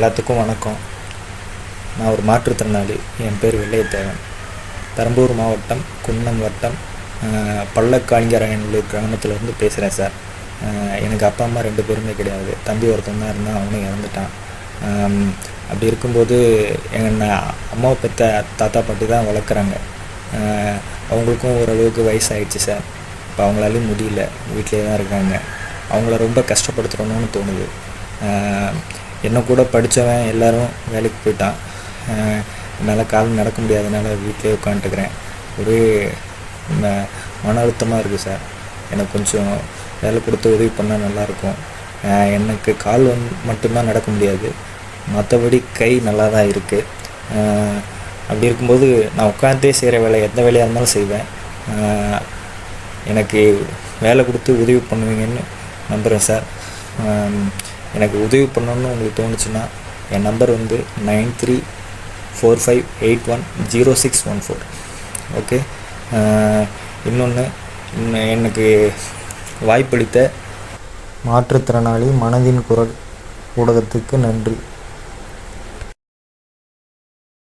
எல்லாத்துக்கும் வணக்கம். நான் ஒரு மாற்றுத்திறனாளி. என் பேர் வெள்ளையத்தேவன். பெரம்பலூர் மாவட்டம் குன்னம் வட்டம் பள்ளக்காளிங்கராயனூர் கிராமத்துலேருந்து பேசுகிறேன் சார். எனக்கு அப்பா அம்மா 2 பேருமே கிடையாது. தம்பி ஒருத்தன் தான் இருந்தான், அவனும் இறந்துட்டான். அப்படி இருக்கும்போது என்னை அம்மாவை பெற்ற தாத்தா பாட்டி தான் வளர்க்குறாங்க. அவங்களுக்கும் ஓரளவுக்கு வயசாகிடுச்சு சார். இப்போ அவங்களாலையும் முடியல, வீட்டிலே தான் இருக்காங்க. அவங்கள ரொம்ப கஷ்டப்படுத்துகிறோன்னு தோணுது. என்னை கூட படித்தவன் எல்லோரும் வேலைக்கு போயிட்டான். என்னால் கால் நடக்க முடியாதனால வீட்டிலே உட்காந்துட்டுக்கிறேன். ஒரே மன அழுத்தமாக இருக்குது சார். எனக்கு கொஞ்சம் வேலை கொடுத்து உதவி பண்ணால் நல்லாயிருக்கும். எனக்கு கால் மட்டும்தான் நடக்க முடியாது, மற்றபடி கை நல்லா தான் இருக்குது. அப்படி இருக்கும்போது நான் உட்காந்தே செய்கிற வேலை, எந்த வேலையாக இருந்தாலும் செய்வேன். எனக்கு வேலை கொடுத்து உதவி பண்ணுவீங்கன்னு நம்புகிறேன் சார். எனக்கு உதவி பண்ணணுன்னு உங்களுக்கு தோணுச்சுன்னா என் நம்பர் 9345810614. ஓகே. இன்னொன்று, எனக்கு வாய்ப்பளித்த மாற்றுத்திறனாளி மனதின் குரல் ஊடகத்துக்கு நன்றி.